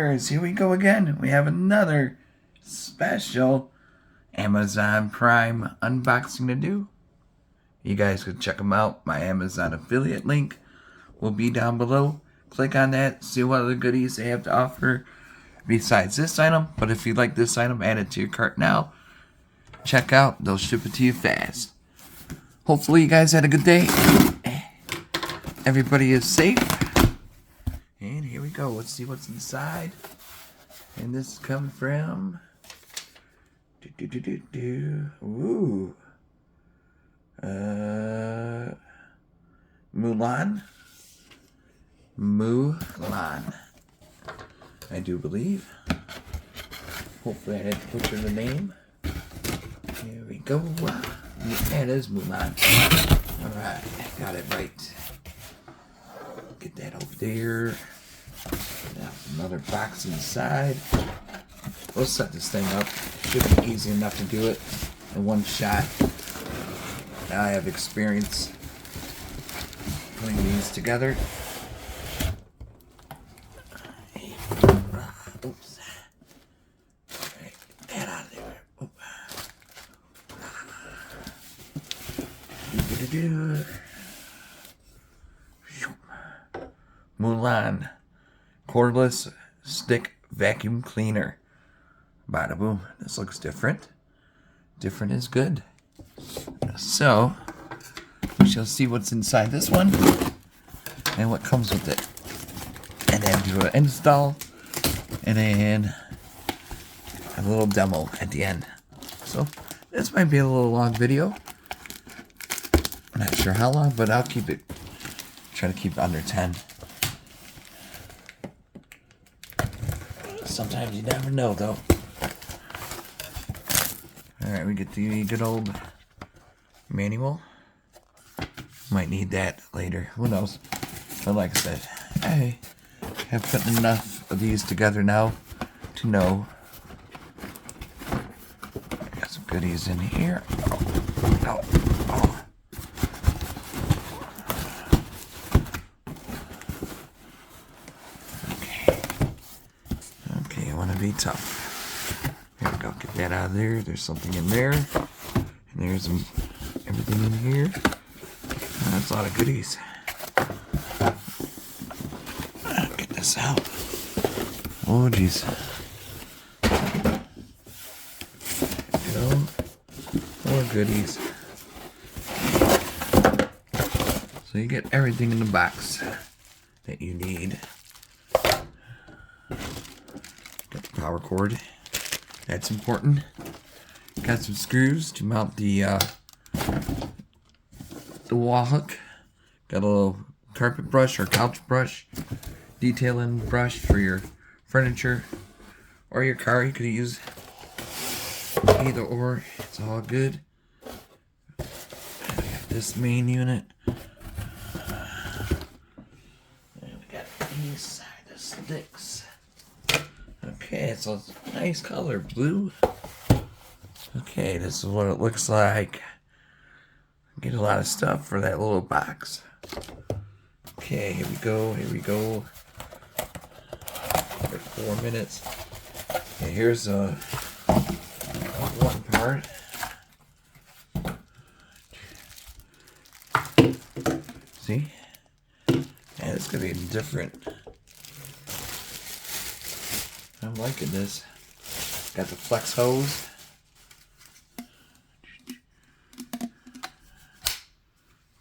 viewers, here we go again. We have another special Amazon Prime unboxing to do. You guys can check them out. My Amazon affiliate link will be down below. Click on that, see what other goodies they have to offer besides this item. But if you like this item, add it to your cart now. Check out, they'll ship it to you fast. Hopefully you guys had a good day. Everybody is safe. And here we go. Let's see what's inside. And this is coming from Ooh. Moolan. Moolan. I do believe. Hopefully I didn't butcher the name. Here we go. Yeah, it is Moolan. Alright, got it right. Get that over there. Now another box inside. We'll set this thing up. Should be easy enough to do it in one shot. Now I have experience putting these together. Oops. Alright, get that out of there. Moolan Cordless Stick Vacuum Cleaner. Bada boom. This looks different. Different is good. So, we shall see what's inside this one and what comes with it. And then do an install and then a little demo at the end. So, this might be a little long video. I'm not sure how long, but I'll keep it, try to keep it under 10. Sometimes you never know, though. Alright, we get the good old manual. Might need that later. Who knows? But like I said, I have put enough of these together now to know. Got some goodies in here. Oh. Okay, I want to be tough. Here we go, get that out of there. There's something in there. And there's everything in here. That's a lot of goodies. Get this out. Oh, jeez. There we go. More goodies. So you get everything in the box that you need. Got the power cord. That's important. Got some screws to mount the wall hook. Got a little carpet brush or couch brush, detailing brush for your furniture or your car. You could use either or. It's all good. And we got this main unit. And we got these side of sticks. Okay, it's a nice color, blue. Okay, this is what it looks like. Get a lot of stuff for that little box. Okay, here we go, here we go. For 4 minutes. Okay, here's one part. See? And it's gonna be different. I'm liking this. Got the flex hose.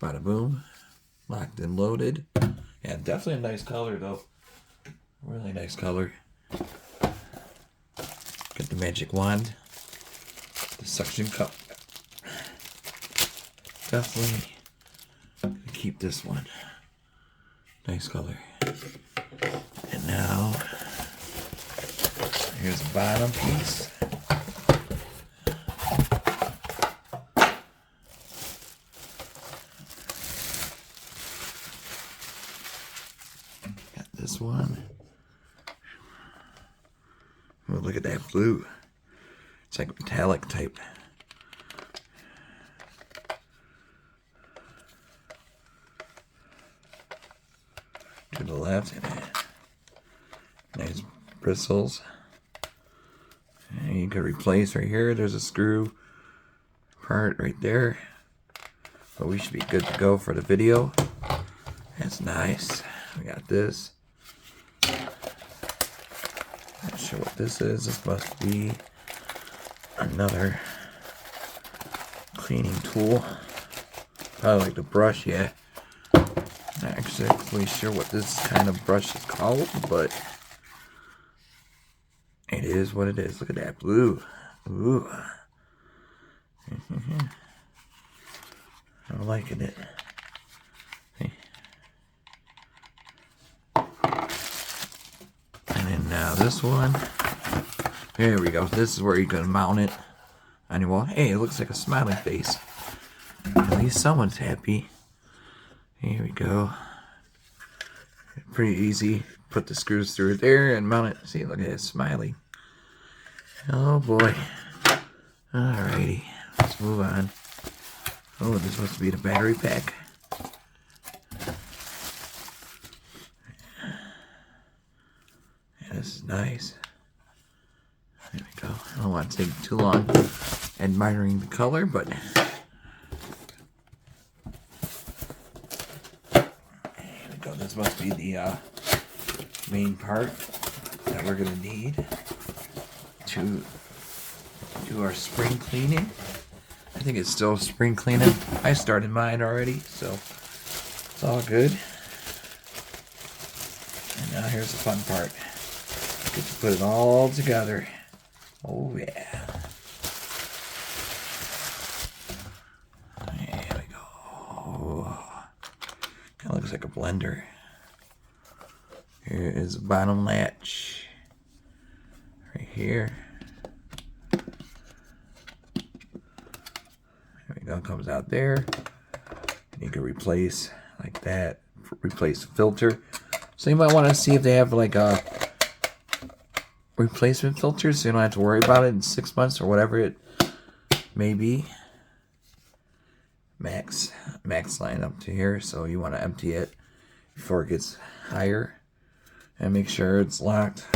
Bada boom. Locked and loaded. Yeah, definitely a nice color though. Really nice color. Got the magic wand. The suction cup. Definitely gonna keep this one. Nice color. And now here's the bottom piece. Got this one. Oh, look at that blue. It's like metallic type. To the left. Nice bristles. And you can replace right here. There's a screw part right there. But we should be good to go for the video. That's nice. We got this. Not sure what this is. This must be another cleaning tool. Probably like the brush, yeah. Not exactly sure what this kind of brush is called, but it is what it is. Look at that blue. Ooh. I'm liking it. And then now this one. There we go. This is where you're going to mount it on your wall. Hey, it looks like a smiling face. At least someone's happy. Here we go. Pretty easy. Put the screws through there and mount it. See, look at it, smiling. Oh boy. Alrighty. Let's move on. Oh, this must be the battery pack. Yeah, this is nice. There we go. I don't want to take too long admiring the color, but there we go. This must be the main part that we're going to need to do our spring cleaning. I think it's still spring cleaning. I started mine already, so it's all good. And now here's the fun part. Get to put it all together. Oh yeah. There we go. Oh, kind of looks like a blender. Here is the bottom latch. Right here. There we go, comes out there. And you can replace like that. Replace the filter. So you might want to see if they have like a replacement filter so you don't have to worry about it in 6 months or whatever it may be. Max line up to here, so you want to empty it before it gets higher and make sure it's locked.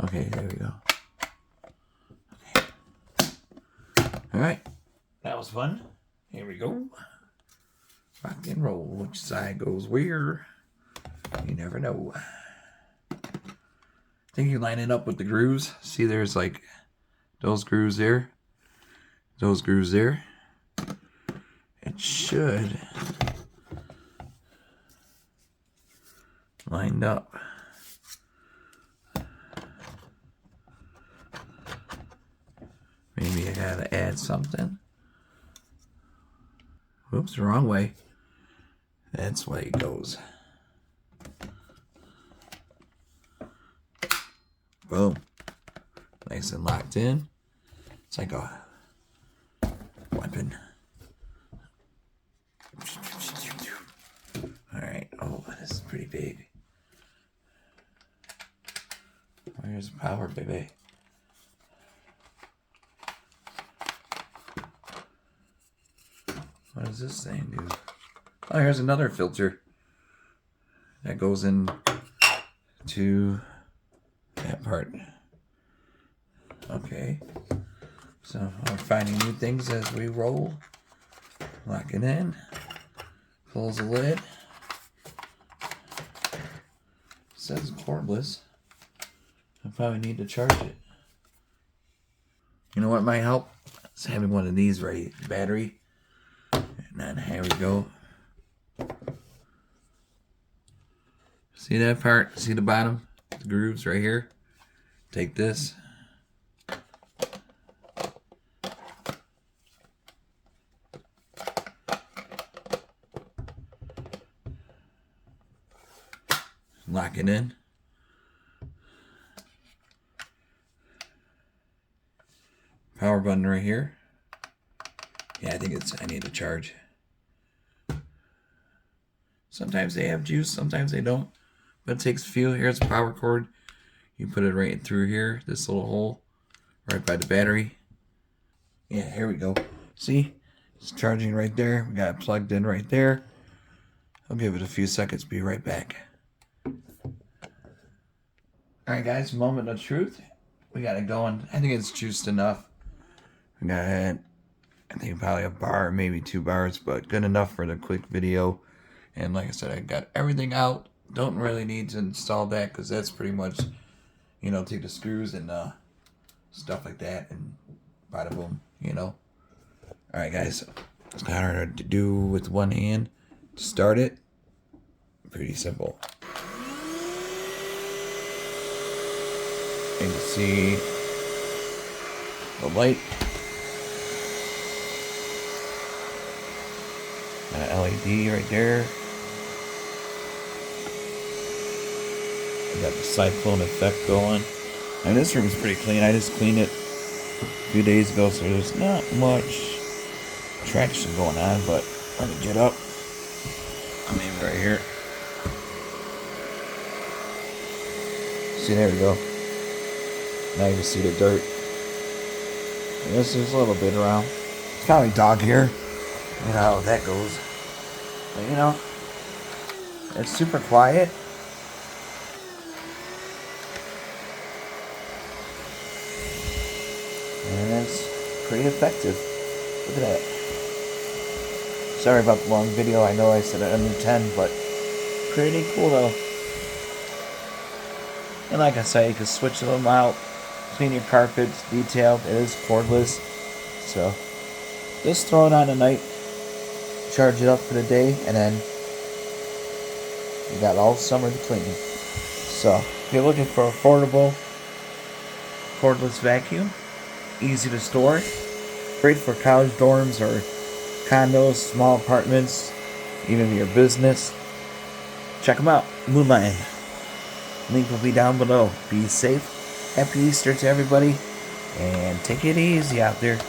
Okay, there we go. Okay. Alright. That was fun. Here we go. Rock and roll. Which side goes where? You never know. I think you line it up with the grooves. See, there's like those grooves there. Those grooves there. It should lined up. Maybe I gotta add something. Whoops, wrong way. That's the way it goes. Boom. Nice and locked in. It's like a weapon. Alright, oh, this is pretty big. Where's the power, baby? What does this thing do? Oh, here's another filter that goes in to that part. Okay. So we're finding new things as we roll. Lock it in. Close the lid. It says cordless. I probably need to charge it. You know what might help? It's having one of these right, battery. And then here we go. See that part? See the bottom? The grooves right here? Take this. Lock it in. Power button right here. Yeah, I think I need to charge. Sometimes they have juice, sometimes they don't. but it takes a few. Here's a power cord. You put it right through here, this little hole, right by the battery. Yeah, here we go. See? It's charging right there. We got it plugged in right there. I'll give it a few seconds, be right back. Alright guys, moment of truth. We got it going. I think it's juiced enough. We got it. I think probably a bar, maybe 2 bars, but good enough for the quick video. And like I said, I got everything out. Don't really need to install that because that's pretty much, you know, take the screws and stuff like that and bada boom, you know. Alright guys, it's kind of hard to do with one hand. To start it, pretty simple. And you see the light. Got an LED right there. We got the cyclone effect going. And this room is pretty clean. I just cleaned it a few days ago, so there's not much traction going on, but let me get up. I'm aiming right here. See, there we go. Now you can see the dirt. And this is a little bit around. It's kind of like dog hair. You know how that goes. But you know, it's super quiet. And it's pretty effective. Look at that. Sorry about the long video. I know I said it under 10, but pretty cool though. And like I say, you can switch them out, clean your carpets, detailed. It is cordless. So just throw it on at night, charge it up for the day, and then you got all summer to clean. So if you're looking for affordable cordless vacuum, easy to store, great for college dorms or condos, small apartments, even your business, check them out. Moolan. Link will be down below. Be safe. Happy Easter to everybody. And take it easy out there.